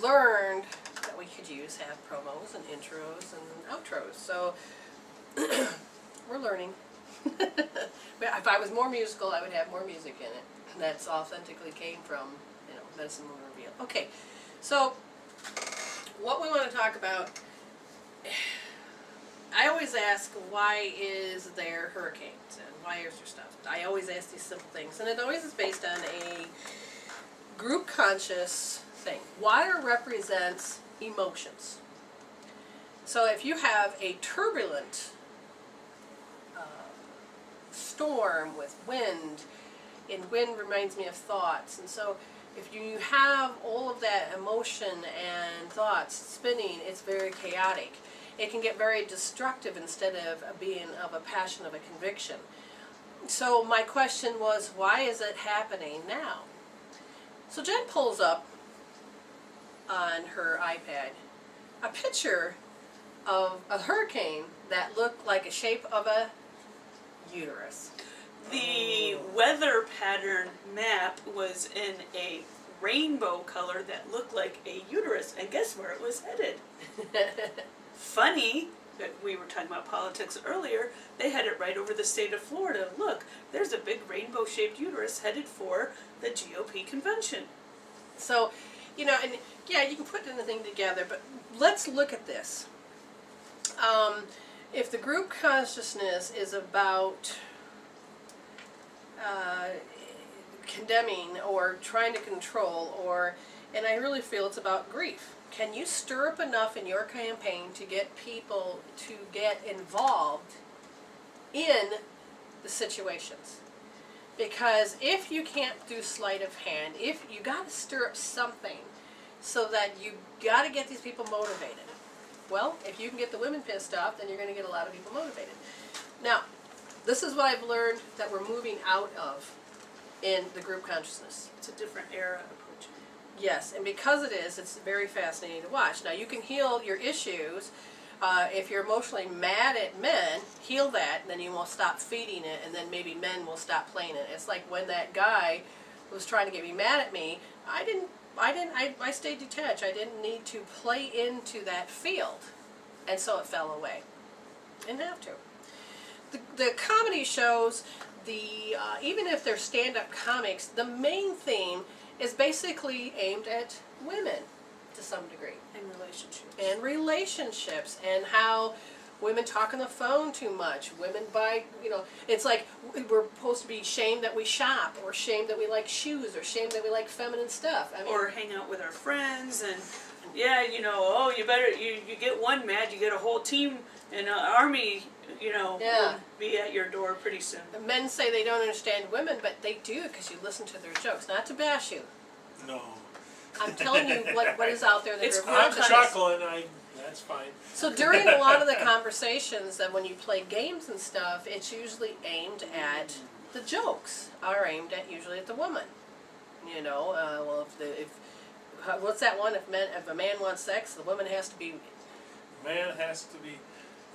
learned that we could have promos and intros and outros. So we're learning. If I was more musical, I would have more music in it. That's authentically came from, Medicine Woman Revealed. Okay, so what we want to talk about, I always ask, why is there hurricanes and why is there stuff? I always ask these simple things, and it always is based on a group conscious thing. Water represents emotions. So if you have a turbulent storm with wind, and wind reminds me of thoughts, and so if you have all of that emotion and thoughts spinning, it's very chaotic. It can get very destructive instead of being of a passion, of a conviction. So my question was, why is it happening now? So Jen pulls up on her iPad a picture of a hurricane that looked like a shape of a uterus. The weather pattern map was in a rainbow color that looked like a uterus, and guess where it was headed? Funny that we were talking about politics earlier, they had it right over the state of Florida. Look, there's a big rainbow-shaped uterus headed for the GOP convention. So, and yeah, you can put anything together, but let's look at this. If the group consciousness is about condemning or trying to control, and I really feel it's about grief. Can you stir up enough in your campaign to get people to get involved in the situations? Because if you can't do sleight of hand, if you got to stir up something so that you got to get these people motivated. Well, if you can get the women pissed off, then you're going to get a lot of people motivated. Now, this is what I've learned that we're moving out of in the group consciousness. It's a different era approach. Yes, and because it is, it's very fascinating to watch. Now, you can heal your issues. If you're emotionally mad at men, heal that, and then you won't stop feeding it, and then maybe men will stop playing it. It's like when that guy was trying to get me mad at me, I stayed detached. I didn't need to play into that field, and so it fell away. Didn't have to. The comedy shows, even if they're stand-up comics, the main theme is basically aimed at women to some degree. And relationships. And relationships, and how women talk on the phone too much. Women buy, it's like we're supposed to be shamed that we shop, or shamed that we like shoes, or shamed that we like feminine stuff. I mean, or hang out with our friends, and yeah, oh, you better, you get one mad, you get a whole team and an army, will be at your door pretty soon. Men say they don't understand women, but they do, because you listen to their jokes. Not to bash you. No. I'm telling you what is out there. That I'm chuckling. That's fine. So during a lot of the conversations, that when you play games and stuff, it's usually aimed at the jokes are aimed at usually at the woman. Well, what's that one? If a man wants sex, the woman has to be.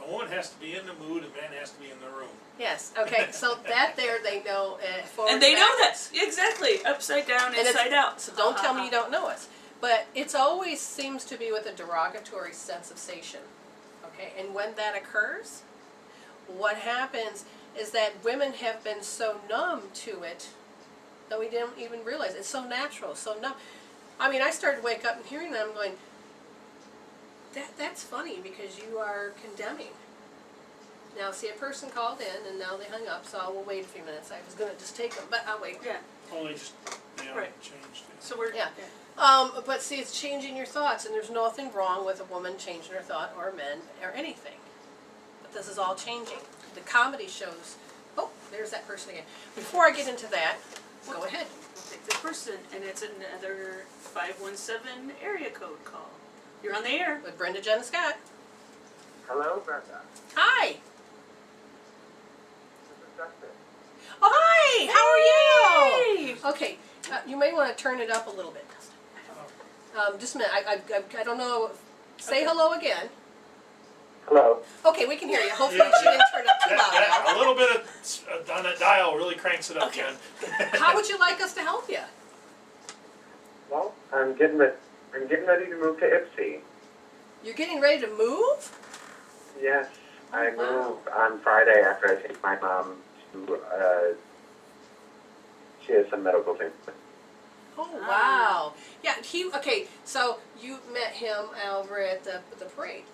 A woman has to be in the mood, a man has to be in the room. Yes. Okay. So that there they know. And they know that exactly, upside down, inside out. So don't tell me you don't know it. But it always seems to be with a derogatory sensation. Okay. And when that occurs, what happens is that women have been so numb to it that we didn't even realize it's so natural, so numb. I mean, I started to wake up and hearing them going, that's funny, because you are condemning. Now, see, a person called in, and now they hung up, so I will wait a few minutes. I was going to just take them, but I'll wait. Yeah. Only just changed it. So we're... Yeah. But see, it's changing your thoughts, and there's nothing wrong with a woman changing her thought, or men, or anything. But this is all changing. The comedy shows... Oh, there's that person again. Before I get into that, go ahead. We'll take the person, and it's another 517 area code call. You're on the air. With Brenda, Jen, and Scott. Hello, Brenda. Hi. This is Justin. Oh, hi. How are Hey! you? Okay. You may want to turn it up a little bit, Justin. Just a minute. I don't know. Say hello again. Hello. Okay, we can hear you. Hopefully she didn't turn it up too loud. A little bit of on that dial really cranks it up, Okay. Jen. How would you like us to help you? Well, I'm getting ready I'm getting ready to move to Ipsy. You're getting ready to move? Yes, I Wow. moved on Friday after I take my mom to, she has some medical things. Oh, wow. Yeah, okay, so you met him over at the parade.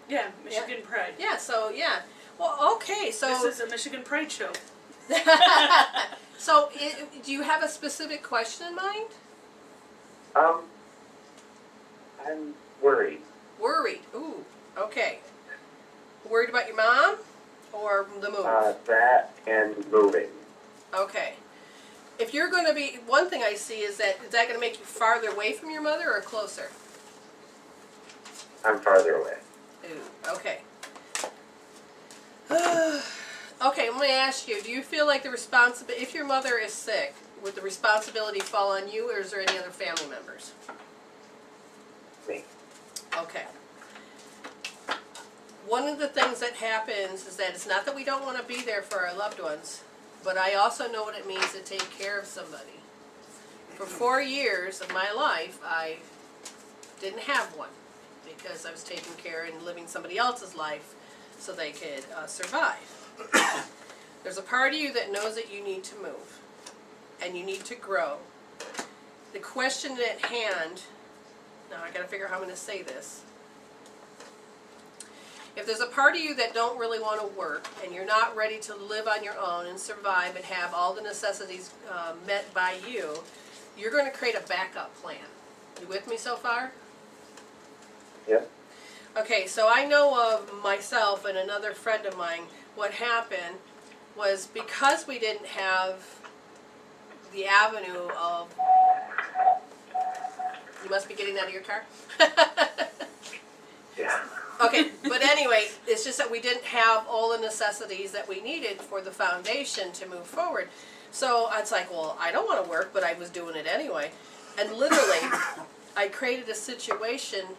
Yeah, Michigan Pride. Yeah, so, yeah. Well, okay, so... This is a Michigan Pride show. So, do you have a specific question in mind? I'm worried. Worried. Ooh, okay. Worried about your mom or the move? That and moving. Okay. If you're going to be, one thing I see is that going to make you farther away from your mother or closer? I'm farther away. Ooh, okay. Okay, let me ask you, do you feel like the responsibility, if your mother is sick, would the responsibility fall on you or is there any other family members? Me. Okay. One of the things that happens is that it's not that we don't want to be there for our loved ones, but I also know what it means to take care of somebody. For 4 years of my life, I didn't have one because I was taking care and living somebody else's life so they could survive. There's a part of you that knows that you need to move and you need to grow. The question at hand, now I got to figure out how I'm going to say this. If there's a part of you that don't really want to work and you're not ready to live on your own and survive and have all the necessities met by you, you're going to create a backup plan. You with me so far? Yep. Okay, so I know of myself and another friend of mine, what happened was because we didn't have the avenue of... You must be getting out of your car? Yeah. Okay, but anyway, it's just that we didn't have all the necessities that we needed for the foundation to move forward. So it's like, well, I don't want to work, but I was doing it anyway. And literally, I created a situation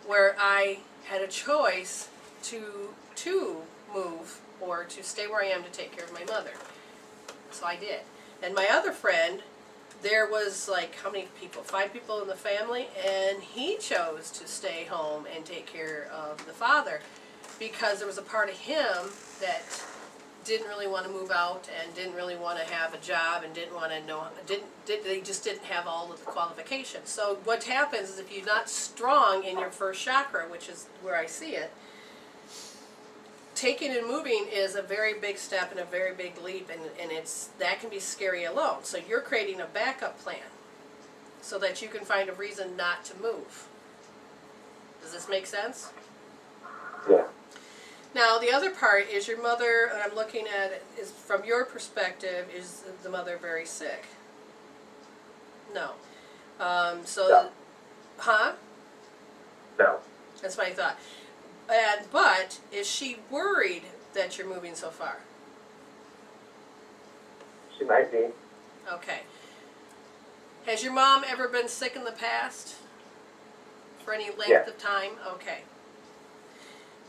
where I had a choice to move or to stay where I am to take care of my mother. So I did. And my other friend, there was like, how many people? 5 people in the family, and he chose to stay home and take care of the father because there was a part of him that didn't really want to move out and didn't really want to have a job and didn't want to know, they just didn't have all of the qualifications. So what happens is if you're not strong in your first chakra, which is where I see it, taking and moving is a very big step and a very big leap, and that can be scary alone. So you're creating a backup plan so that you can find a reason not to move. Does this make sense? Yeah. Now the other part is your mother, and I'm looking at it, is from your perspective, is the mother very sick? No. No. Huh? No. That's what I thought. But is she worried that you're moving so far? She might be. Okay. Has your mom ever been sick in the past? For any length of time? Okay.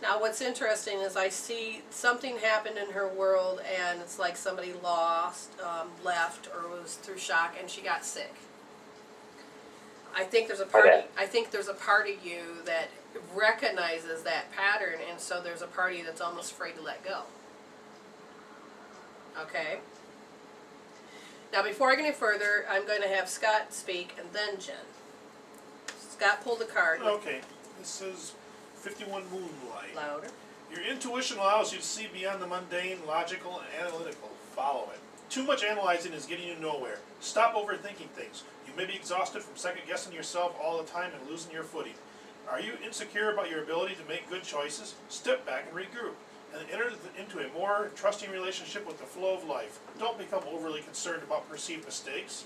Now what's interesting is I see something happened in her world and it's like somebody lost, left, or was through shock and she got sick. I think there's a part of you that recognizes that pattern, and so there's a part of you that's almost afraid to let go. Okay? Now before I get any further, I'm going to have Scott speak and then Jen. Scott pulled a card. Okay, this is 51 Moonlight. Louder. Your intuition allows you to see beyond the mundane, logical, and analytical. Follow it. Too much analyzing is getting you nowhere. Stop overthinking things. You may be exhausted from second-guessing yourself all the time and losing your footing. Are you insecure about your ability to make good choices? Step back and regroup, and enter into a more trusting relationship with the flow of life. Don't become overly concerned about perceived mistakes.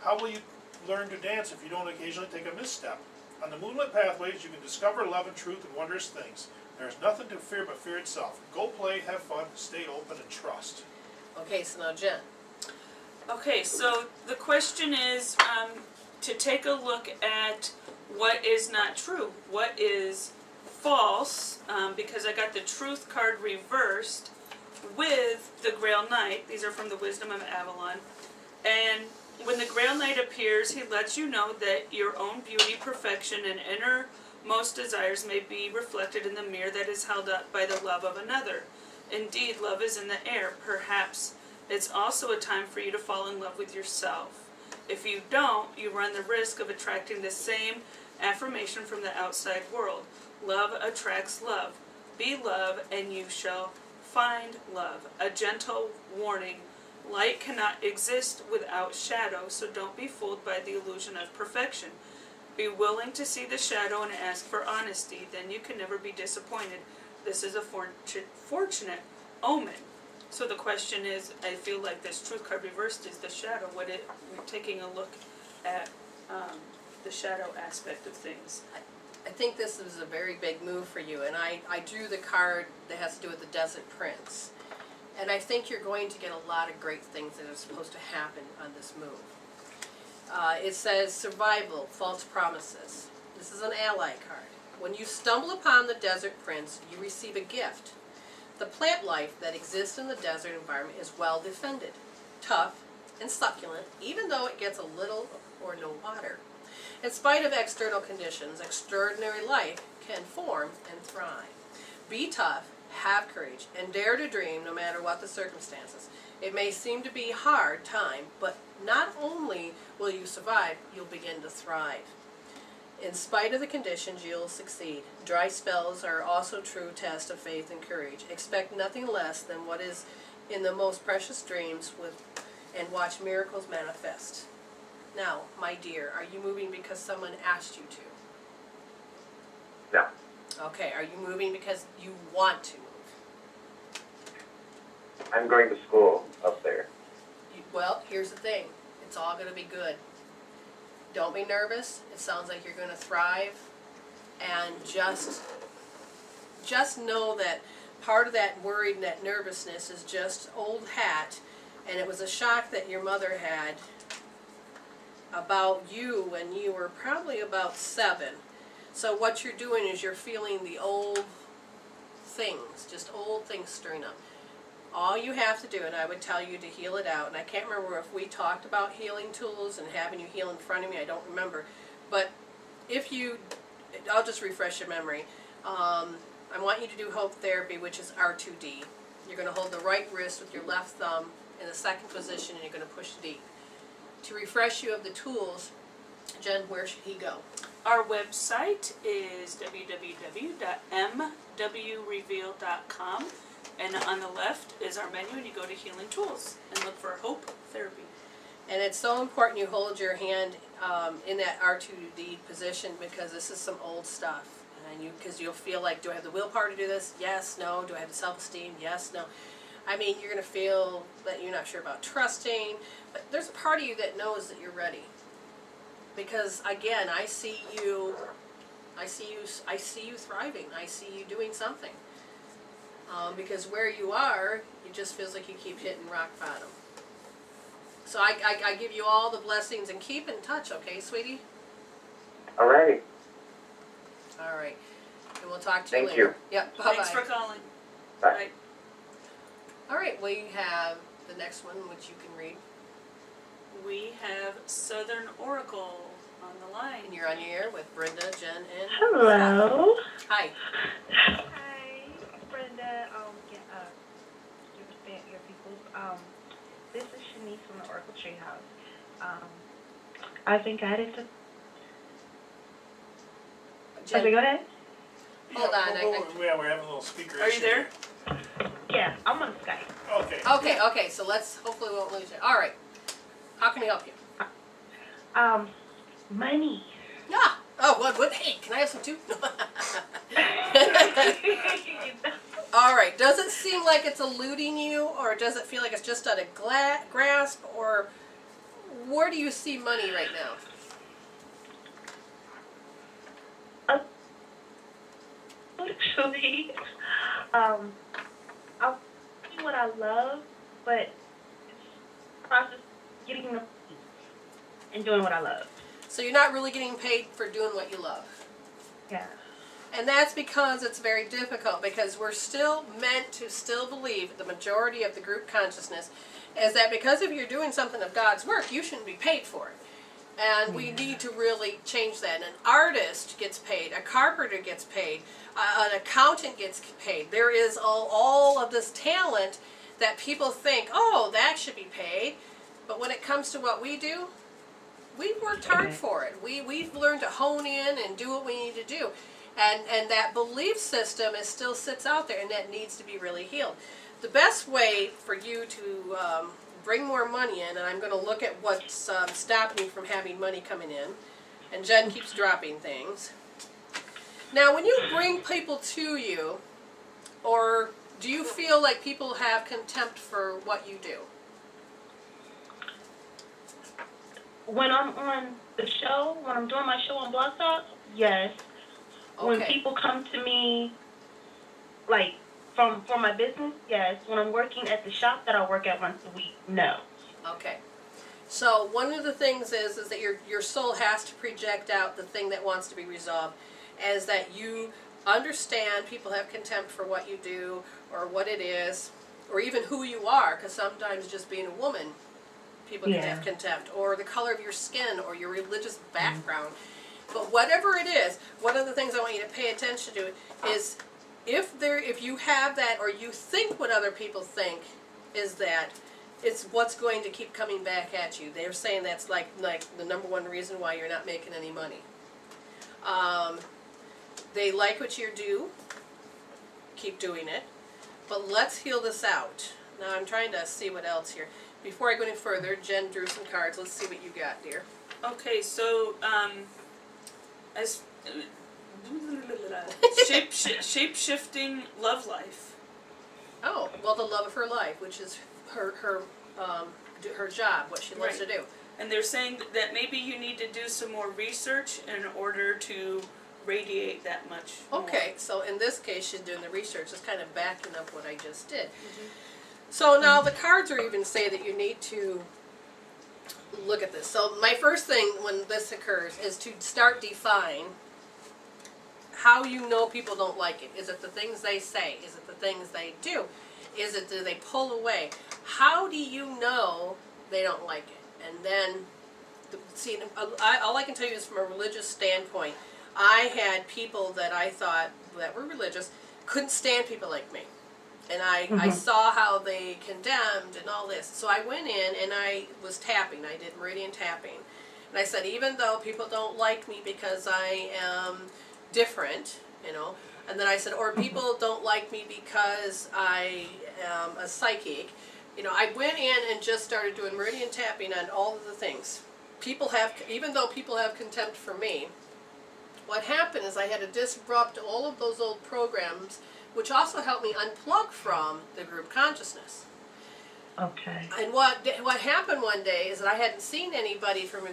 How will you learn to dance if you don't occasionally take a misstep? On the moonlit pathways, you can discover love and truth and wondrous things. There is nothing to fear but fear itself. Go play, have fun, stay open, and trust. Okay, so now Jen. Okay, so the question is to take a look at what is not true, what is false, because I got the Truth card reversed with the Grail Knight. These are from the Wisdom of Avalon. And When the Grail Knight appears, he lets you know that your own beauty, perfection, and innermost desires may be reflected in the mirror that is held up by the love of another. Indeed, love is in the air. Perhaps it's also a time for you to fall in love with yourself. If you don't, you run the risk of attracting the same affirmation from the outside world. Love attracts love. Be love, and you shall find love. A gentle warning. Light cannot exist without shadow, so don't be fooled by the illusion of perfection. Be willing to see the shadow and ask for honesty. Then you can never be disappointed. This is a fortunate omen. So the question is, I feel like this truth card reversed is the shadow. We're taking a look at the shadow aspect of things. I think this is a very big move for you, and I drew the card that has to do with the Desert Prince. And I think you're going to get a lot of great things that are supposed to happen on this move. It says survival, false promises. This is an ally card. When you stumble upon the Desert Prince, you receive a gift. The plant life that exists in the desert environment is well defended, tough, and succulent, even though it gets a little or no water. In spite of external conditions, extraordinary life can form and thrive. Be tough, have courage, and dare to dream no matter what the circumstances. It may seem to be a hard time, but not only will you survive, you'll begin to thrive. In spite of the conditions, you'll succeed. Dry spells are also true test of faith and courage. Expect nothing less than what is in the most precious dreams and watch miracles manifest. Now, my dear, are you moving because someone asked you to? No. Okay, are you moving because you want to move? I'm going to school up there. Well, here's the thing. It's all going to be good. Don't be nervous. It sounds like you're going to thrive. And just know that part of that worried and that nervousness is just old hat. And it was a shock that your mother had about you when you were probably about 7. So what you're doing is you're feeling the old things, just old things stirring up. All you have to do, and I would tell you to heal it out, and I can't remember if we talked about healing tools and having you heal in front of me, I don't remember. But if you, I'll just refresh your memory. I want you to do hope therapy, which is R2D. You're going to hold the right wrist with your left thumb in the second position, and you're going to push deep. To refresh you of the tools, Jen, where should he go? Our website is www.mwreveal.com, and on the left is our menu, and you go to Healing Tools and look for Hope Therapy. And it's so important you hold your hand in that R2D position, because this is some old stuff. And because you'll feel like, do I have the willpower to do this? Yes, no. Do I have the self-esteem? Yes, no. I mean, you're going to feel that you're not sure about trusting, but there's a part of you that knows that you're ready. Because again, I see you thriving. I see you doing something. Because where you are, it just feels like you keep hitting rock bottom. So I give you all the blessings, and keep in touch, okay, sweetie? All right. All right. And we'll talk to you later. Thank you. Yep, bye-bye. Thanks for calling. Bye. Bye. All right, we have the next one, which you can read. We have Southern Oracle on the line. And you're on your air with Brenda, Jen, and Hello. Scott. Hi. Hi, Brenda. Your peoples. This is Shanice from the Oracle Treehouse. I've been guided to. Jen, Okay, go ahead. Hold on. Yeah, we're having a little speaker issue. Are you there? Yeah, I'm on Skype. Okay. Okay, so hopefully we won't lose you. All right. How can we help you? Money. Yeah. Oh, what? Hey, can I have some too? All right. Does it seem like it's eluding you, or does it feel like it's just at a grasp, or where do you see money right now? Actually, I'll do what I love, but it's the process getting the and doing what I love. So you're not really getting paid for doing what you love. Yeah. And that's because it's very difficult, because we're still meant to still believe, the majority of the group consciousness, is that because if you're doing something of God's work, you shouldn't be paid for it. And we need to really change that. An artist gets paid, a carpenter gets paid, an accountant gets paid. There is all of this talent that people think, oh, that should be paid. But when it comes to what we do, we've worked hard for it. We've learned to hone in and do what we need to do. And that belief system still sits out there, and that needs to be really healed. The best way for you to bring more money in, and I'm going to look at what's stopping me from having money coming in, and Jen keeps dropping things. Now, when you bring people to you, or do you feel like people have contempt for what you do? When I'm on the show, when I'm doing my show on Blog Talk, yes. Okay. When people come to me, like, for my business, yes. When I'm working at the shop that I work at once a week, no. Okay. So one of the things is that your soul has to project out the thing that wants to be resolved, as that you understand people have contempt for what you do, or what it is, or even who you are, because sometimes just being a woman, people can have contempt, or the color of your skin, or your religious background. But whatever it is, one of the things I want you to pay attention to is if you have that, or you think what other people think is that, it's what's going to keep coming back at you. They're saying that's like the number one reason why you're not making any money. They like what you do. Keep doing it. But let's heal this out. Now I'm trying to see what else here. Before I go any further, Jen drew some cards. Let's see what you got, dear. Okay, so as shape-shifting love life. Oh, well, the love of her life, which is her job, what she loves to do. And they're saying that maybe you need to do some more research in order to radiate that much more. Okay, so in this case, she's doing the research. It's kind of backing up what I just did. So now the cards are even say that you need to look at this. So my first thing when this occurs is to start define how you know people don't like it. Is it the things they say? Is it the things they do? Is it do they pull away? How do you know they don't like it? And then, see, all I can tell you is from a religious standpoint, I had people that I thought that were religious couldn't stand people like me. And I saw how they condemned and all this. So I went in and I was tapping. I did meridian tapping. And I said, even though people don't like me because I am different, you know, and then I said, or people don't like me because I am a psychic, you know, I went in and just started doing meridian tapping on all of the things. People have, even though people have contempt for me, what happened is I had to disrupt all of those old programs, which also helped me unplug from the group consciousness. Okay. And what happened one day is that I hadn't seen anybody from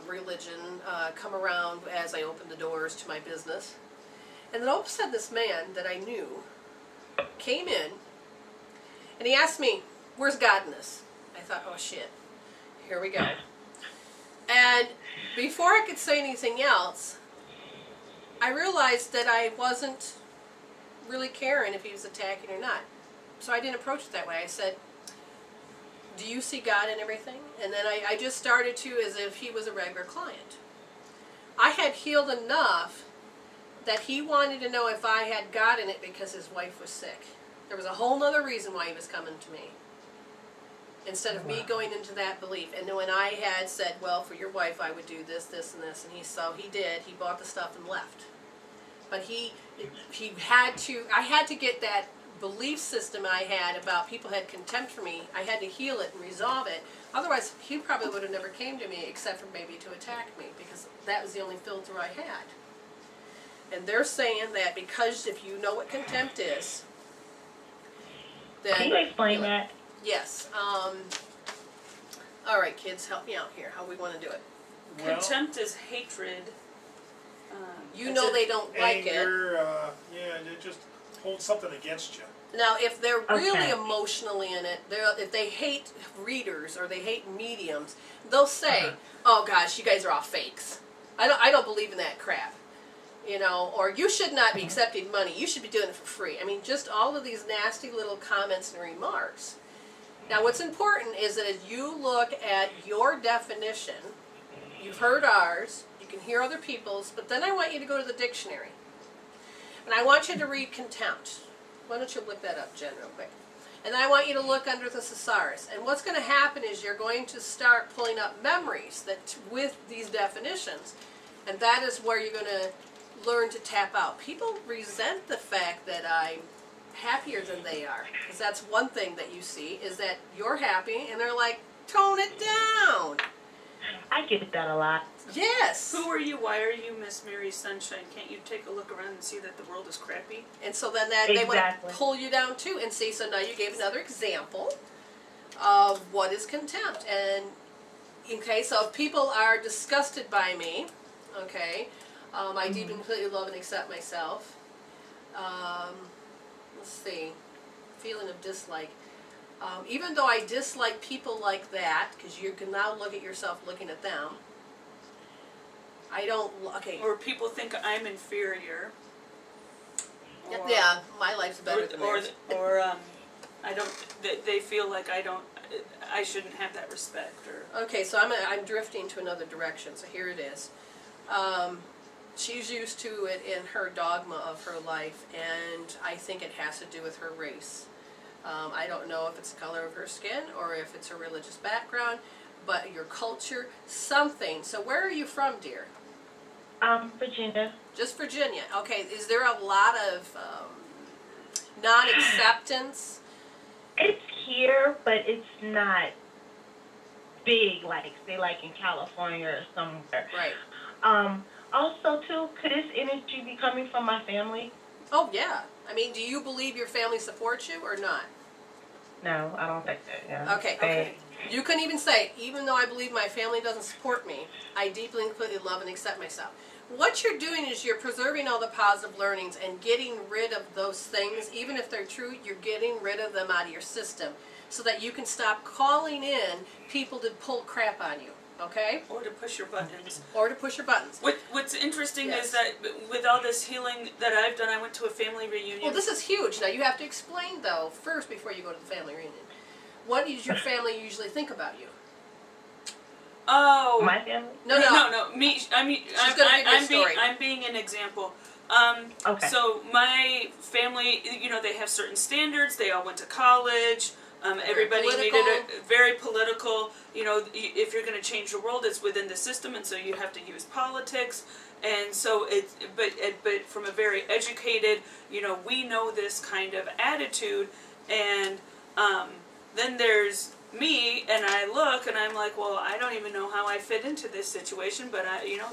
religion come around as I opened the doors to my business. And then all of a sudden this man that I knew came in and he asked me, where's God in this? I thought, oh shit, here we go. And before I could say anything else, I realized that I wasn't really caring if he was attacking or not. So I didn't approach it that way. I said, do you see God in everything? And then I just started to as if he was a regular client. I had healed enough that he wanted to know if I had God in it because his wife was sick. There was a whole other reason why he was coming to me, instead of me going into that belief. And then when I had said, well, for your wife I would do this, this, and this, and he did. He bought the stuff and left. But he had to, I had to get that belief system I had about people had contempt for me. I had to heal it and resolve it. Otherwise, he probably would have never came to me except for maybe to attack me, because that was the only filter I had. And they're saying that because if you know what contempt is, then... Can you explain that? Yes. All right, kids, help me out here. How we want to do it? Well, Contempt is hatred. You know they don't like it. anger, yeah, they just hold something against you. Now, if they're really Okay. emotionally in it, if they hate readers or they hate mediums, they'll say, "Oh gosh, you guys are all fakes. I don't believe in that crap." You know, or you should not be accepting money. You should be doing it for free. I mean, just all of these nasty little comments and remarks. Now, what's important is that as you look at your definition, you've heard ours, you can hear other people's, but then I want you to go to the dictionary. And I want you to read contempt. Why don't you look that up, Jen, real quick? And then I want you to look under the thesaurus. And what's going to happen is you're going to start pulling up memories that with these definitions. And that is where you're going to learn to tap out. People resent the fact that I'm happier than they are. Because that's one thing that you see, is that you're happy, and they're like, tone it down. I get that a lot. Yes. Who are you? Why are you Miss Mary Sunshine? Can't you take a look around and see that the world is crappy? And so then that they want to pull you down too. And see, so now you gave another example of what is contempt. And, okay, so if people are disgusted by me, okay, I deeply and completely love and accept myself. Let's see, feeling of dislike. Even though I dislike people like that, because you can now look at yourself looking at them, I don't, okay. Or people think I'm inferior. Or, yeah, my life's better than theirs. Or I don't, they feel like I shouldn't have that respect. Or Okay, so I'm drifting to another direction, so here it is. She's used to it in her dogma of her life, and I think it has to do with her race. I don't know if it's the color of her skin or if it's her religious background, but your culture, something. So where are you from, dear? Virginia. Just Virginia. Okay, is there a lot of non-acceptance? It's here, but it's not big, like, say, like in California or somewhere. Right. Also, too, could this energy be coming from my family? Oh, yeah. I mean, do you believe your family supports you or not? No, I don't think that, yeah. Okay. You can even say, even though I believe my family doesn't support me, I deeply and completely love and accept myself. What you're doing is you're preserving all the positive learnings and getting rid of those things. Even if they're true, you're getting rid of them out of your system so that you can stop calling in people to pull crap on you. Okay? Or to push your buttons. Or to push your buttons. What's interesting Yes. is that with all this healing that I've done, I went to a family reunion. Well, this is huge. Now, you have to explain, though, first before you go to the family reunion. What does your family usually think about you? Oh. My family? No. Me. I mean, I'm being an example. Okay. So my family, you know, they have certain standards. They all went to college. Everybody political. needed a very political. You know, if you're going to change the world, it's within the system, and so you have to use politics. And so it's but from a very educated, you know, we know this kind of attitude, and then there's me, and I look, and I'm like, well, I don't even know how I fit into this situation, but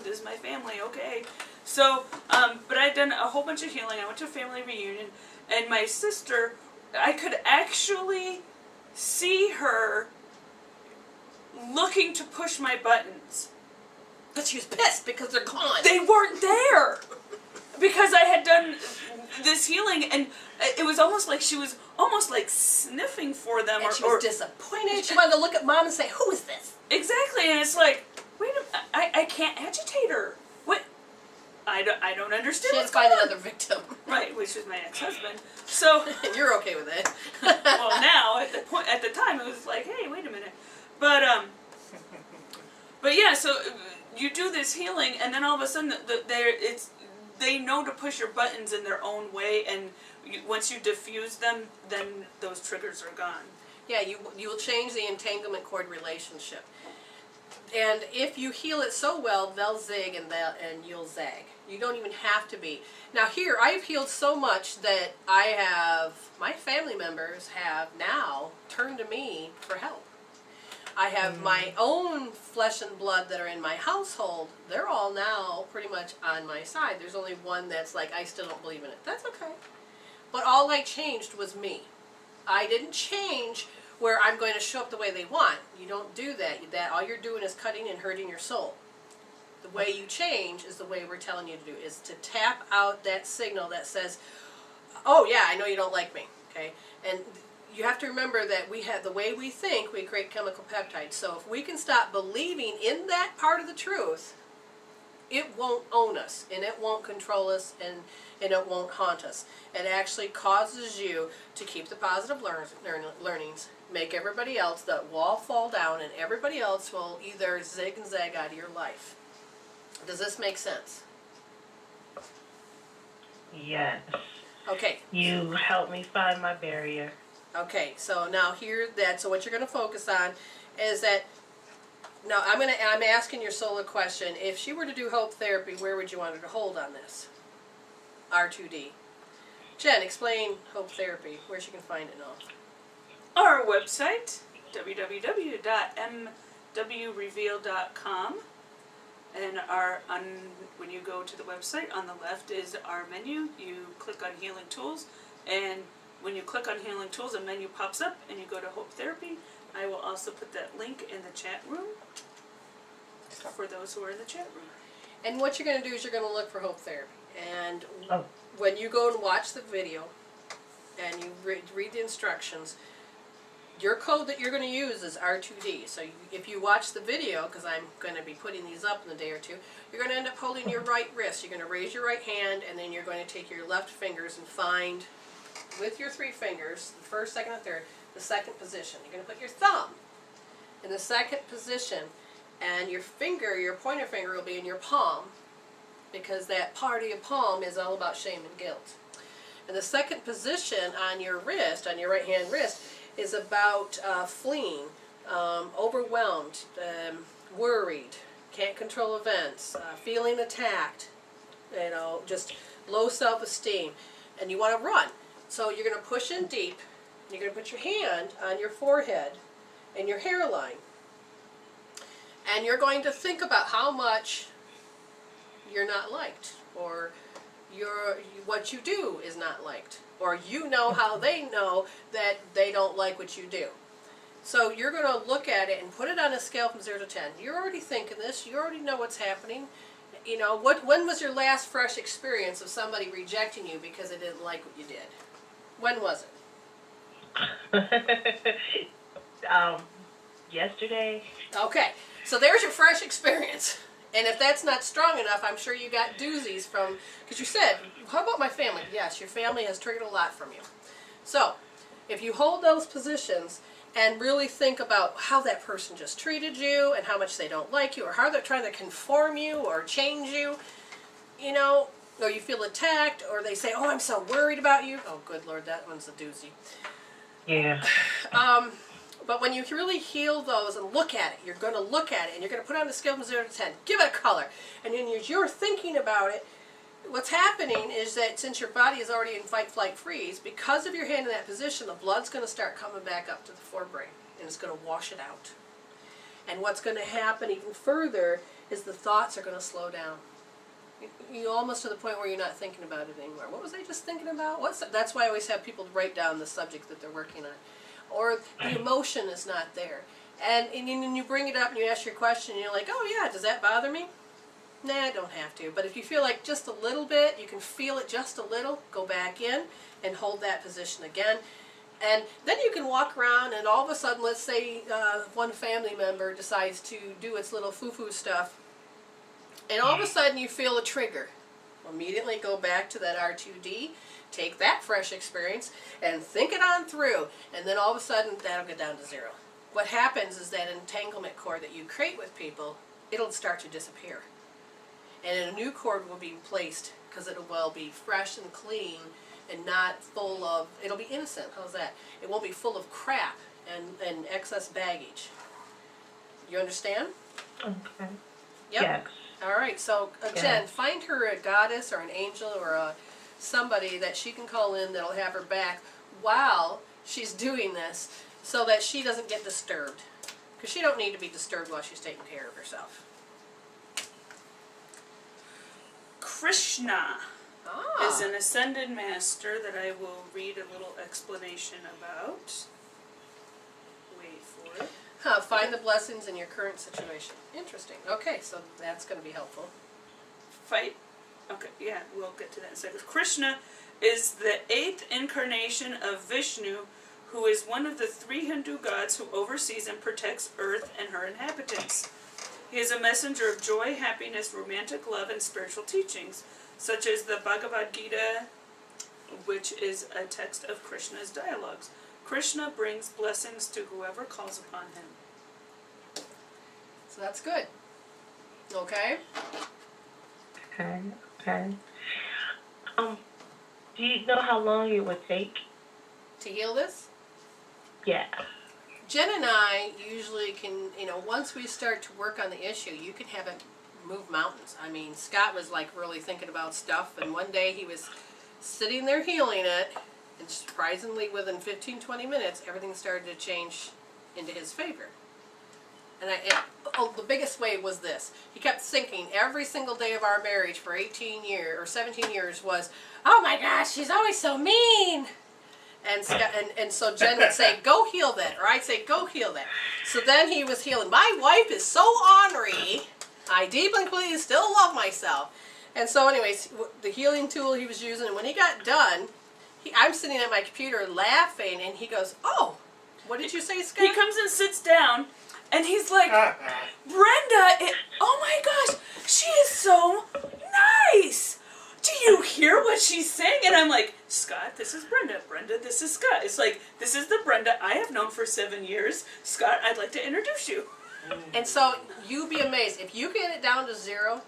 this is my family, okay. So, but I'd done a whole bunch of healing. I went to a family reunion, and my sister, I could actually see her looking to push my buttons. But she was pissed because they're gone. They weren't there! Because I had done this healing, and it was almost like she was almost like sniffing for them. And she was disappointed. She wanted to look at Mom and say, who is this? Exactly, and it's like, wait a minute, I can't agitate her. What? I don't understand She had what's to find going on. another victim. Right, which was my ex-husband. So, And you're okay with it. well, now at the time it was like, hey, wait a minute, but yeah. So you do this healing, and then all of a sudden, they know to push your buttons in their own way, and once you diffuse them, then those triggers are gone. Yeah, you will change the entanglement cord relationship. And if you heal it so well, they'll zig and you'll zag. You don't even have to be. Now here, I've healed so much that my family members have now turned to me for help. I have my own flesh and blood that are in my household. They're all now pretty much on my side. There's only one that's like, I still don't believe in it. That's okay. But all I changed was me. I didn't change where I'm going to show up the way they want. You don't do that. All you're doing is cutting and hurting your soul. The way you change is the way we're telling you to do, is to tap out that signal that says, oh yeah, I know you don't like me, okay? And you have to remember that we have the way we think, we create chemical peptides. So if we can stop believing in that part of the truth, it won't own us, and it won't control us, and it won't haunt us. It actually causes you to keep the positive learnings, make everybody else, that wall fall down, and everybody else will either zig and zag out of your life. Does this make sense? Yes. Okay. You helped me find my barrier. Okay, so now so what you're going to focus on is that, now I'm asking your soul a question. If she were to do hope therapy, where would you want her to hold on this? R2D. Jen, explain hope therapy, where she can find it now. Our website, www.mwreveal.com. And when you go to the website, on the left is our menu. You click on Healing Tools, and when you click on Healing Tools, a menu pops up, and you go to Hope Therapy. I will also put that link in the chat room for those who are in the chat room. And what you're going to do is you're going to look for hope therapy. And when you go and watch the video, and you read the instructions, your code that you're going to use is R2D. So if you watch the video, because I'm going to be putting these up in a day or two, you're going to end up holding your right wrist. You're going to raise your right hand, and then you're going to take your left fingers and find, with your 3 fingers, the first, second, and third, the second position. You're going to put your thumb in the second position, and your pointer finger will be in your palm, because that part of your palm is all about shame and guilt. And the second position on your wrist, on your right hand wrist, is about fleeing, overwhelmed, worried, can't control events, feeling attacked, just low self-esteem, and you want to run. So you're going to push in deep, and you're going to put your hand on your forehead and your hairline, and you're going to think about how much you're not liked, or what you do is not liked, or you know how they know that they don't like what you do. So you're going to look at it and put it on a scale from 0 to 10. You're already thinking this. You already know what's happening. When was your last fresh experience of somebody rejecting you because they didn't like what you did? When was it? Yesterday. Okay, so there's your fresh experience. And if that's not strong enough, I'm sure you got doozies from, because you said, how about my family? Yes, your family has triggered a lot from you. So, if you hold those positions and really think about how that person just treated you and how much they don't like you, or how they're trying to conform you or change you, or you feel attacked, or they say, oh, I'm so worried about you. Oh, good Lord, that one's a doozy. Yeah. But when you really heal those and look at it, you're going to look at it, and you're going to put on a scale from 0 to 10. Give it a color. And then as you're thinking about it, what's happening is that since your body is already in fight, flight, freeze, because of your hand in that position, the blood's going to start coming back up to the forebrain, and it's going to wash it out. And what's going to happen even further is the thoughts are going to slow down. You almost to the point where you're not thinking about it anymore. What was I just thinking about? That's why I always have people write down the subject that they're working on. Or the emotion is not there. And you bring it up and you ask your question and you're like, oh yeah, does that bother me? Nah, I don't have to. But if you feel like just a little bit, you can feel it just a little, go back in and hold that position again. And then you can walk around and all of a sudden, let's say one family member decides to do its little foo-foo stuff, and all of a sudden you feel a trigger. Immediately go back to that R2D, take that fresh experience, and think it on through, and then all of a sudden that'll get down to 0. What happens is that entanglement cord that you create with people, it'll start to disappear. And a new cord will be placed, because it will be fresh and clean and not full of, it'll be innocent, how's that? It won't be full of crap and excess baggage. You understand? Okay. Yep. Yes. All right, so Yeah. Jen, find her a goddess or an angel or somebody that she can call in that'll have her back while she's doing this, so that she doesn't get disturbed. Because she don't need to be disturbed while she's taking care of herself. Krishna Ah. is an ascended master that I will read a little explanation about. Wait for it. Find the blessings in your current situation. Interesting. Okay, so that's going to be helpful. Okay, yeah, we'll get to that in a second. Krishna is the 8th incarnation of Vishnu, who is one of the 3 Hindu gods who oversees and protects Earth and her inhabitants. He is a messenger of joy, happiness, romantic love, and spiritual teachings, such as the Bhagavad Gita, which is a text of Krishna's dialogues. Krishna brings blessings to whoever calls upon him. So that's good. Okay? Okay. Okay. Do you know how long it would take? To heal this? Yeah. Jen and I usually can, once we start to work on the issue, you can have it move mountains. I mean, Scott was like really thinking about stuff, and one day he was sitting there healing it, and surprisingly within 15-20 minutes, everything started to change into his favor. And the biggest way was this. He kept thinking every single day of our marriage for 18 years or 17 years was, oh my gosh, she's always so mean. And Scott, and so Jen would say, go heal that. Or I'd say, go heal that. So then he was healing. My wife is so ornery. I deeply and completely still love myself. And so anyways, the healing tool he was using, and when he got done, I'm sitting at my computer laughing, and he goes, oh, what did you say, Scott? He comes and sits down, and he's like, Brenda, oh my gosh, she is so nice. Do you hear what she's saying? And I'm like, Scott, this is Brenda. Brenda, this is Scott. It's like, this is the Brenda I have known for 7 years. Scott, I'd like to introduce you. And so you'd be amazed. If you get it down to 0,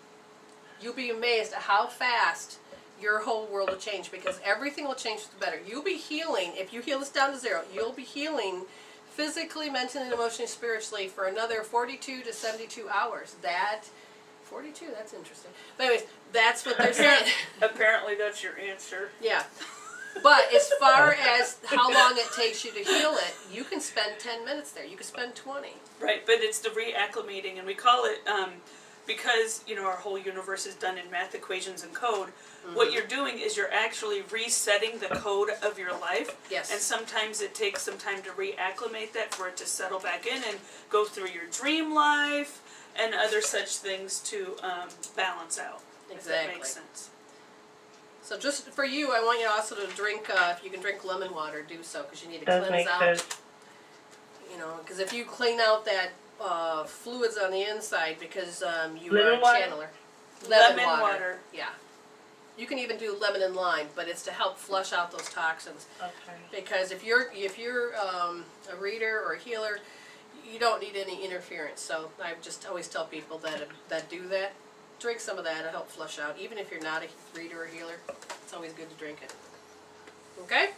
you'll be amazed at how fast your whole world will change, because everything will change for the better. You'll be healing. If you heal this down to 0, you'll be healing physically, mentally, and emotionally, spiritually for another 42 to 72 hours. 42, that's interesting. But anyways, that's what they're saying. Apparently that's your answer. Yeah. But as far as how long it takes you to heal it, you can spend 10 minutes there. You can spend 20. Right, but it's the reacclimating, and we call it, because, our whole universe is done in math equations and code, what you're doing is you're actually resetting the code of your life. Yes. And sometimes it takes some time to reacclimate that for it to settle back in and go through your dream life and other such things to balance out. Exactly. If that makes sense. So just for you, I want you also to drink, if you can drink lemon water, do so, because you need to Does cleanse make out. sense. Because if you clean out that fluids on the inside, because you Lemon are a water? channeler. Lemon water. Yeah. You can even do lemon and lime, but it's to help flush out those toxins. Okay. Because if you're a reader or a healer, you don't need any interference. So I just always tell people that do that, drink some of that to help flush out. Even if you're not a reader or healer, it's always good to drink it. Okay?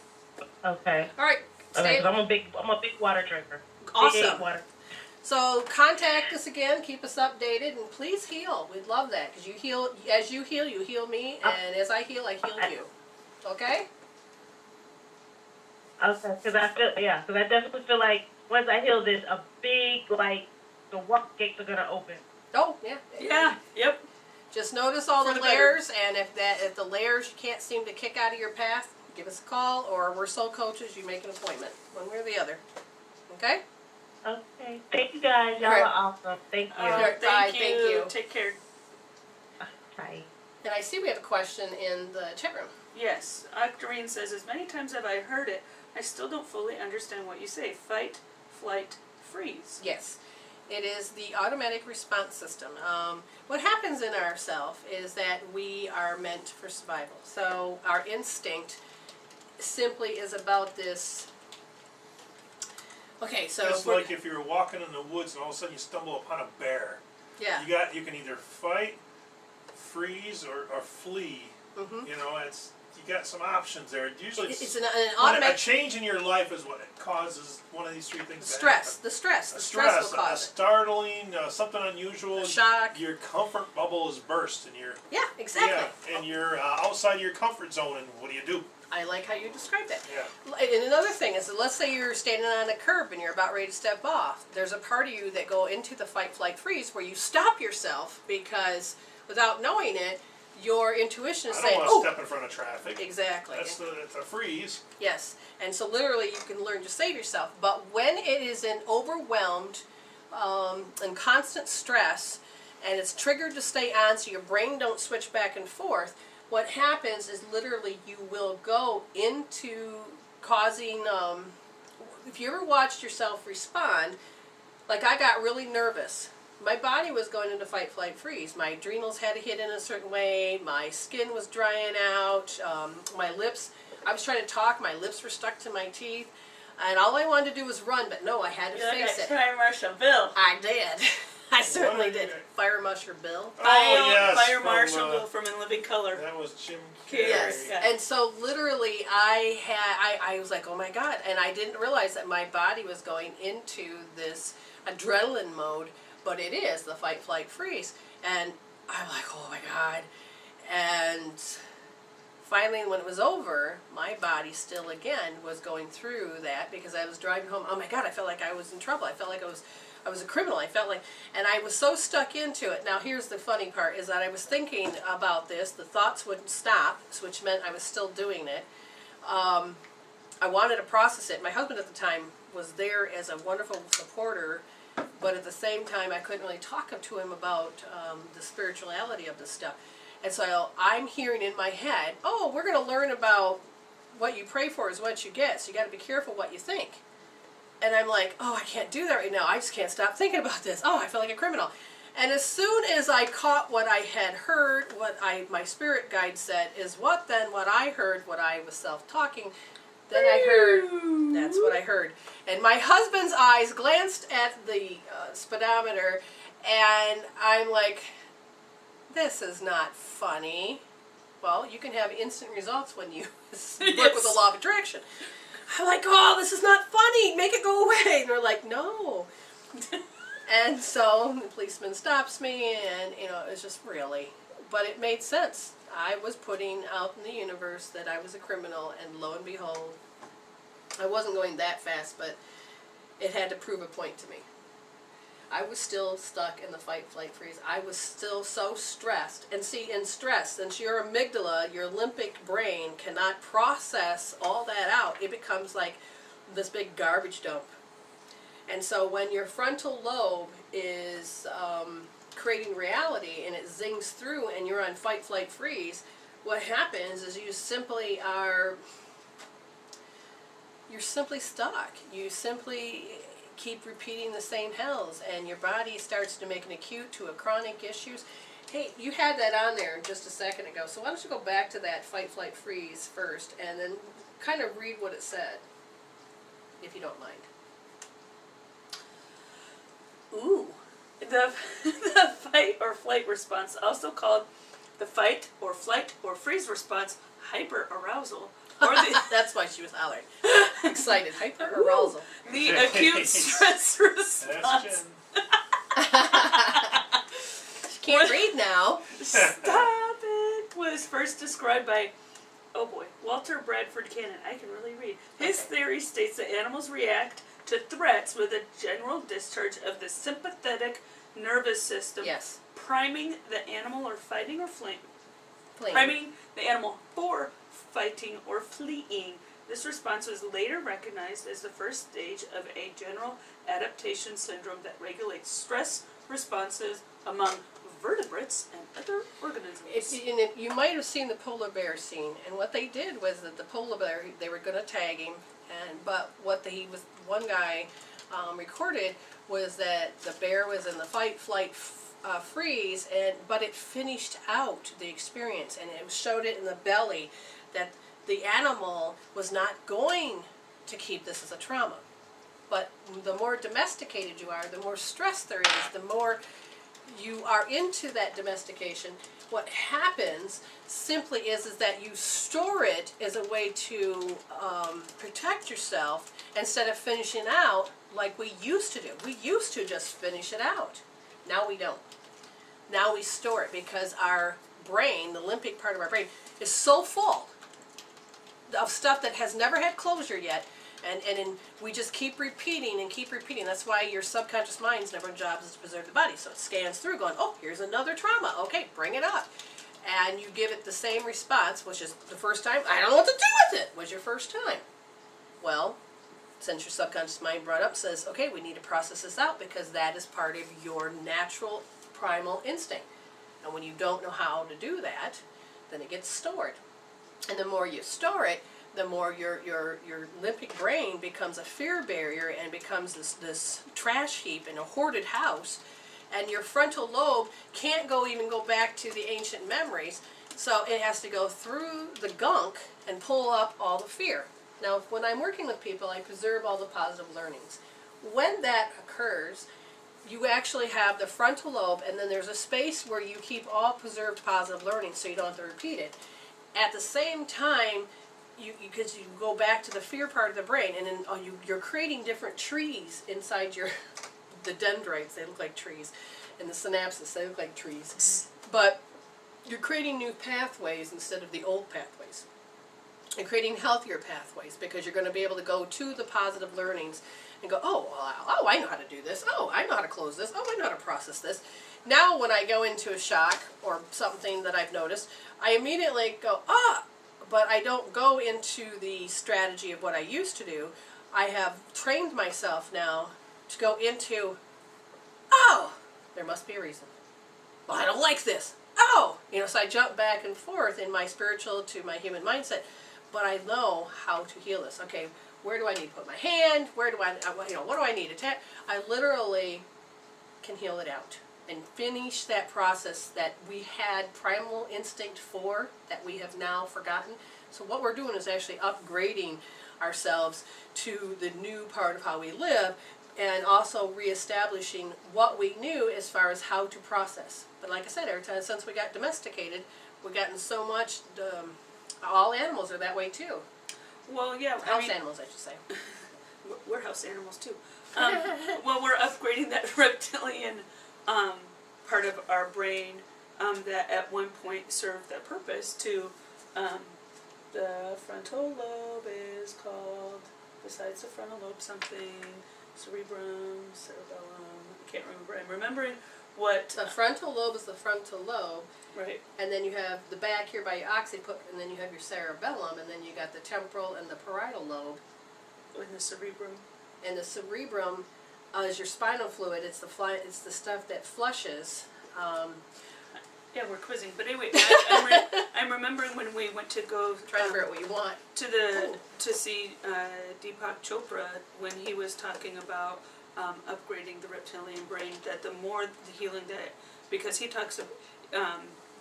Okay. All right. Okay, 'cause I'm a big water drinker. Awesome. Big water. So contact us again, keep us updated, and please heal. We'd love that, because you heal. As you heal me, and as I heal you. Okay? Okay, because I definitely feel like once I heal this, a big, the walk gates are going to open. Oh, yeah. Yeah, yep. Just notice all For the the better. layers, and if the layers you can't seem to kick out of your path, give us a call, or we're soul coaches. You make an appointment, one way or the other. Okay? Okay. Thank you guys. Y'all All right. are awesome. Thank you. Alright, Thank bye, you. thank you. Take care. Bye. And I see we have a question in the chat room. Yes, Octarine says, as many times have I heard it, I still don't fully understand what you say. Fight, flight, freeze. Yes. It is the automatic response system. What happens in ourself is that we are meant for survival. So our instinct simply is about this. Okay, so It's like if you're walking in the woods and all of a sudden you stumble upon a bear. yeah. You can either fight, freeze, or flee. Mm-hmm. You got some options there. Usually, It's an a automatic change in your life is what causes one of these three things. stress. To The stress. happen. The stress will a cause it. startling, something unusual. A shock. Your comfort bubble is burst, and you're Yeah, exactly. and you're outside your comfort zone. And what do? I like how you described that. Yeah. And another thing is, that let's say you're standing on a curb and you're about ready to step off. There's a part of you that go into the fight, flight, freeze, where you stop yourself because, without knowing it, your intuition is I saying, don't "Oh, want to step in front of traffic." exactly." It's a freeze. Yes, and so literally you can learn to save yourself. But when it is in overwhelmed and constant stress, and it's triggered to stay on, so your brain don't switch back and forth. What happens is literally you will go into causing, if you ever watched yourself respond, like I got really nervous my body was going into fight, flight, freeze. My adrenals had to hit in a certain way. My skin was drying out. My lips, I was trying to talk. My lips were stuck to my teeth. And all I wanted to do was run, but no, I had to face it. Fire Marshal Bill. I did. I certainly did. Fire Marshal Bill. Fire Marshal Bill from In Living Color. That was Jim Carrey. Yes. Yeah. And so literally I was like, oh my God. And I didn't realize that my body was going into this adrenaline mode, but it is the fight, flight, freeze. And I'm like, oh my God. And finally, when it was over, my body still again was going through that because I was driving home. Oh my God, I felt like I was in trouble. I felt like I was a criminal. I felt like, and I was so stuck into it. Now here's the funny part, is that I was thinking about this. The thoughts wouldn't stop, which meant I was still doing it. I wanted to process it. My husband at the time was there as a wonderful supporter, but at the same time I couldn't really talk to him about the spirituality of this stuff. And so I'm hearing in my head, oh, we're going to learn about what you pray for is what you get, so you got to be careful what you think. And I'm like, oh, I can't do that right now. I just can't stop thinking about this. Oh, I feel like a criminal. And as soon as I caught what I had heard, my spirit guide said is what I heard, what I was self-talking, then I heard, that's what I heard. And my husband's eyes glanced at the speedometer, and I'm like, this is not funny. Well, you can have instant results when you work with the law of attraction. I'm like, oh, this is not funny. Make it go away. And they're like, no. And so the policeman stops me, and, you know, it's just really. But it made sense. I was putting out in the universe that I was a criminal, and lo and behold, I wasn't going that fast, but it had to prove a point to me. I was still stuck in the fight, flight, freeze. I was still so stressed. And see, in stress, since your amygdala, your limbic brain, cannot process all that out, it becomes like this big garbage dump. And so when your frontal lobe is creating reality and it zings through and you're on fight, flight, freeze, what happens is you simply are, you're simply stuck. You simply keep repeating the same hells, and your body starts to make an acute to a chronic issues. Hey, you had that on there just a second ago, so why don't you go back to that fight, flight, freeze first, and then kind of read what it said, if you don't mind. Ooh. The fight or flight response, also called the fight or flight or freeze response, hyperarousal. Or the, that's why she was hollering. Excited. Hyperarousal. The acute stress response. She can't read now. Stop it. Was first described by, oh boy, Walter Bradford Cannon. I can really read. His theory states that animals react to threats with a general discharge of the sympathetic nervous system. Yes. Priming the animal or fighting or fleeing. Priming the animal for fighting or fleeing. This response was later recognized as the first stage of a general adaptation syndrome that regulates stress responses among vertebrates and other organisms. You might have seen the polar bear scene, and what they did was that the polar bear, they were going to tag him, but what one guy recorded was that the bear was in the fight, flight, freeze, but it finished out the experience, and it showed it in the belly that the animal was not going to keep this as a trauma. But the more domesticated you are, the more stress there is, the more you are into that domestication. What happens simply is that you store it as a way to protect yourself instead of finishing out like we used to do. We used to just finish it out. Now we don't. Now we store it because our brain, the limbic part of our brain, is so full of stuff that has never had closure yet, and we just keep repeating and keep repeating. That's why your subconscious mind's number one job is to preserve the body. So it scans through going, oh, here's another trauma. Okay, bring it up. And you give it the same response, which is the first time, I don't know what to do with it, was your first time. Well, since your subconscious mind brought up, says, okay, we need to process this out because that is part of your natural primal instinct. And when you don't know how to do that, then it gets stored. And the more you store it, the more your limbic brain becomes a fear barrier and becomes this trash heap in a hoarded house. And your frontal lobe can't even go back to the ancient memories. So it has to go through the gunk and pull up all the fear. Now, when I'm working with people, I preserve all the positive learnings. When that occurs, you actually have the frontal lobe, and then there's a space where you keep all preserved positive learning so you don't have to repeat it. At the same time, because you go back to the fear part of the brain, and then you're creating different trees inside the dendrites, they look like trees, and the synapses, they look like trees. But you're creating new pathways instead of the old pathways. And creating healthier pathways, because you're going to be able to go to the positive learnings and go, oh, I know how to do this. Oh, I know how to close this. Oh, I know how to process this. Now when I go into a shock or something that I've noticed, I immediately go, but I don't go into the strategy of what I used to do. I have trained myself now to go into, oh, there must be a reason. Well, I don't like this. Oh, so I jump back and forth in my spiritual to my human mindset, but I know how to heal this. Okay, where do I need to put my hand? Where do I, what do I need to tap? I literally can heal it out and finish that process that we had primal instinct for, that we have now forgotten. So what we're doing is actually upgrading ourselves to the new part of how we live, and also reestablishing what we knew as far as how to process. But like I said, every time since we got domesticated, we've gotten so much, all animals are that way too. Well, yeah. House animals, I should say. We're house animals too. Well, we're upgrading that reptilian part of our brain that at one point served that purpose to, the frontal lobe is called, besides the frontal lobe, something, cerebrum, cerebellum, I can't remember. I'm remembering what... The frontal lobe is the frontal lobe. Right. And then you have the back here by your occiput, and then you have your cerebellum, and then you got the temporal and the parietal lobe. In the cerebrum. And the cerebrum is your spinal fluid. It's the stuff that flushes. Yeah, we're quizzing. But anyway, I'm remembering when we went to go... Try to figure out what you want. To see Deepak Chopra, when he was talking about upgrading the reptilian brain, that the more the healing that... Because he talks of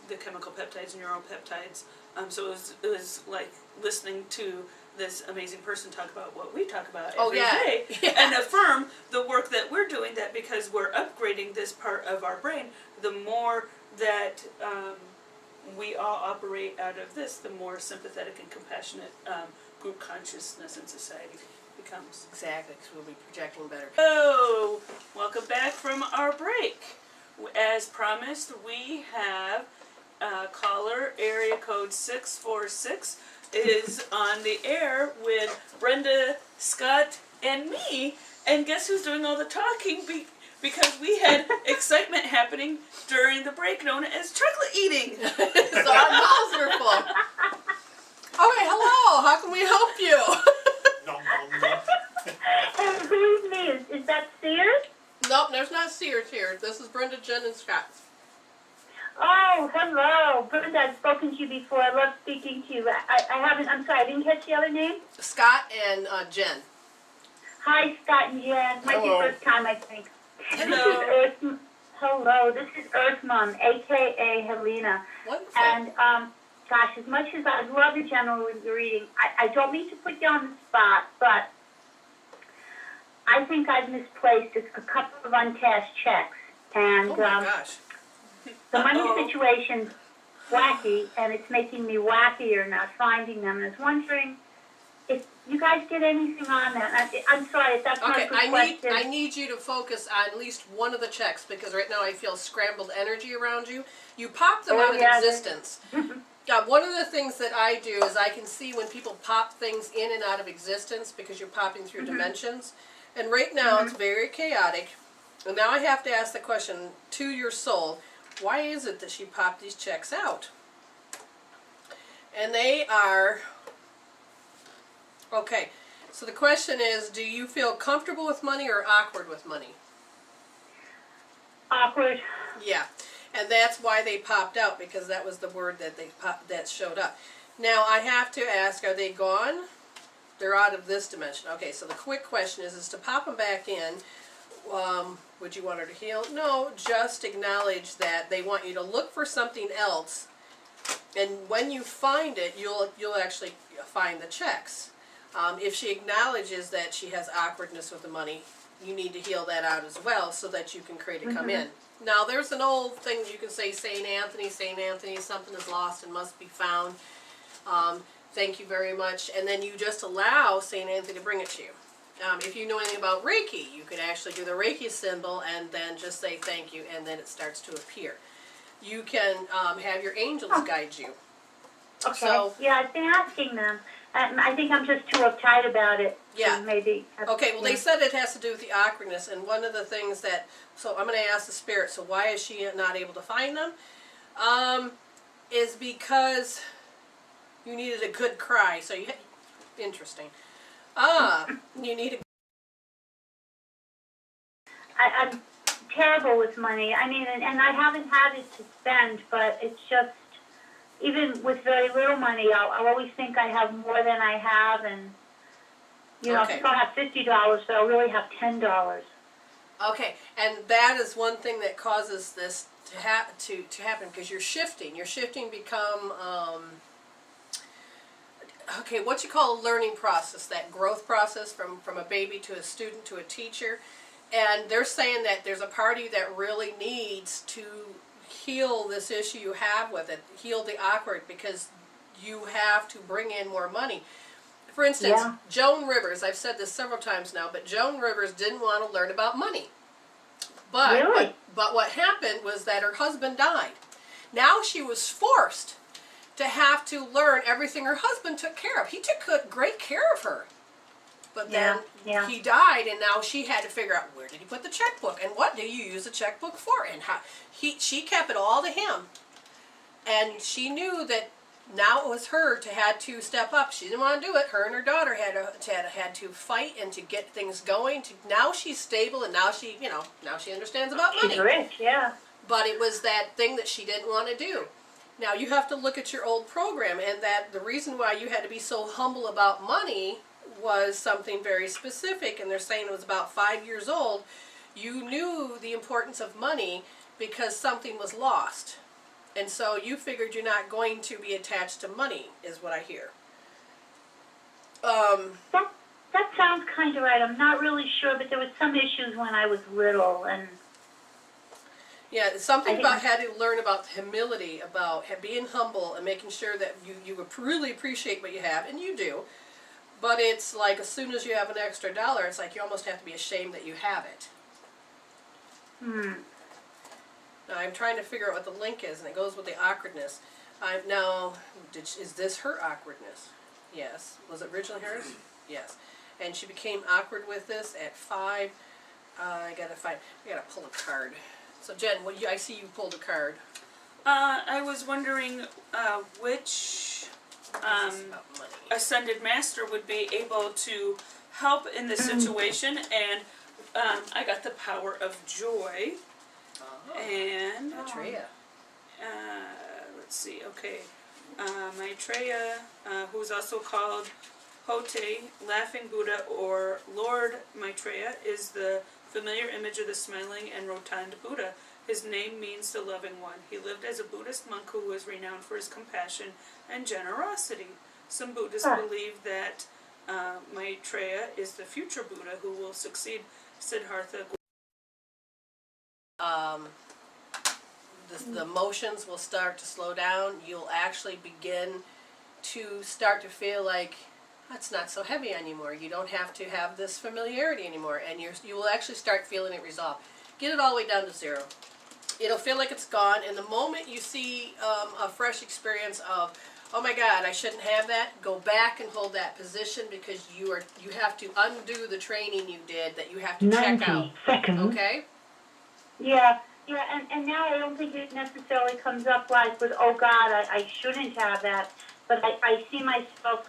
the chemical peptides, neuropeptides, so it was like listening to this amazing person talk about what we talk about every day, and affirm the work that we're doing, that because we're upgrading this part of our brain, the more that we all operate out of this, the more sympathetic and compassionate group consciousness in society becomes. Exactly, because we'll be projecting better. Oh, welcome back from our break. As promised, we have caller area code 646 is on the air with Brenda, Scott, and me. And guess who's doing all the talking? Because we had excitement happening during the break known as chocolate eating. So our mouths are full. Okay, hello. How can we help you? And who's me? Is that Seers? Nope, there's not Seers here. This is Brenda, Jen, and Scott. Oh, hello. Brenda, I've spoken to you before. I love speaking to you. I haven't, I'm sorry, I didn't catch the other name. Scott and Jen. Hi, Scott and Jen. Might be first time, I think. Hello. Hello, this is Earth Mom, a.k.a. Helena. Wonderful. And, gosh, as much as I love your general reading, I don't mean to put you on the spot, but I think I've misplaced a couple of uncashed checks. And, oh my gosh. The money situation's wacky, and it's making me wackier not finding them. And I was wondering if you guys did anything on that. I'm sorry if that's not a good question. I need you to focus on at least one of the checks, because right now I feel scrambled energy around you. You pop them out of existence. One of the things that I do is I can see when people pop things in and out of existence, because you're popping through dimensions. And right now it's very chaotic. And now I have to ask the question to your soul, why is it that she popped these checks out? And they are, okay, so the question is, do you feel comfortable with money or awkward with money? Awkward. Yeah, and that's why they popped out, because that was the word that that showed up. Now I have to ask, are they gone? They're out of this dimension. Okay, so the quick question is to pop them back in, would you want her to heal? No, just acknowledge that they want you to look for something else, and when you find it, you'll actually find the checks. If she acknowledges that she has awkwardness with the money, you need to heal that out as well so that you can create it come in. Now, there's an old thing you can say, St. Anthony, something is lost and must be found. Thank you very much. And then you just allow St. Anthony to bring it to you. If you know anything about Reiki, you could actually do the Reiki symbol and then just say thank you, and then it starts to appear. You can have your angels guide you. Okay. So, yeah, I've been asking them. I think I'm just too uptight about it. Yeah. Maybe. Okay, well, they said it has to do with the awkwardness, and one of the things that, so I'm going to ask the spirit, so why is she not able to find them? Is because you needed a good cry, so you had, interesting. You need a... I'm terrible with money. I mean, and I haven't had it to spend, but it's just, even with very little money, I'll always think I have more than I have, and, you know, if I'll have $50, but I'll really have $10. Okay, and that is one thing that causes this to happen, because you're shifting. You're shifting become, okay, what you call a learning process, that growth process from a baby to a student to a teacher. And they're saying that there's a party that really needs to heal this issue you have with it, heal the awkward, because you have to bring in more money. For instance, Joan Rivers, I've said this several times now, but Joan Rivers didn't want to learn about money. But what happened was that her husband died. Now she was forced to have to learn everything her husband took care of. He took great care of her. But then he died, and now she had to figure out, where did he put the checkbook, and what do you use a checkbook for, and how. She kept it all to him, and she knew that now it was her to had to step up. She didn't want to do it. Her and her daughter had to fight and to get things going. Now she's stable, and now she now she understands about money. She's rich, yeah. But it was that thing that she didn't want to do. Now you have to look at your old program, and that the reason why you had to be so humble about money was something very specific, and they're saying it was about 5 years old. You knew the importance of money because something was lost, and so you figured you're not going to be attached to money, is what I hear. That sounds kind of right. I'm not really sure, but there was some issues when I was little, and yeah, something about had to learn about humility, about being humble and making sure that you really appreciate what you have, and you do. But it's like as soon as you have an extra dollar, it's like you almost have to be ashamed that you have it. Now I'm trying to figure out what the link is, and it goes with the awkwardness. Is this her awkwardness? Yes. Was it originally hers? Yes. And she became awkward with this at 5. I gotta pull a card. So Jen, I see you pulled a card. I was wondering which Ascended Master would be able to help in this situation, and I got the Power of Joy. And Maitreya. Let's see, okay. Maitreya, who's also called Hote, Laughing Buddha, or Lord Maitreya, is the familiar image of the smiling and rotund Buddha. His name means the loving one. He lived as a Buddhist monk who was renowned for his compassion and generosity. Some Buddhists believe that Maitreya is the future Buddha who will succeed Siddhartha. The emotions will start to slow down. You'll actually begin to start to feel like it's not so heavy anymore. You don't have to have this familiarity anymore, and you will actually start feeling it resolve. Get it all the way down to 0. It'll feel like it's gone, and the moment you see a fresh experience of, oh my God, I shouldn't have that, go back and hold that position, because you have to undo the training you did that you have to check out. 90 seconds. Okay? Yeah, and now I don't think it necessarily comes up like with, oh God, I shouldn't have that, but I see myself,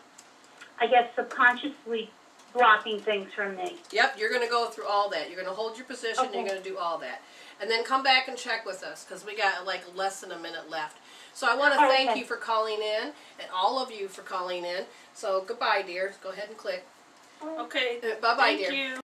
I guess, subconsciously blocking things from me. Yep, you're going to go through all that. You're going to hold your position, you're going to do all that. And then come back and check with us, because we got like less than a minute left. So I want to thank you for calling in, and all of you for calling in. So goodbye, dear. Go ahead and click. Okay. Bye-bye, dear. Thank you.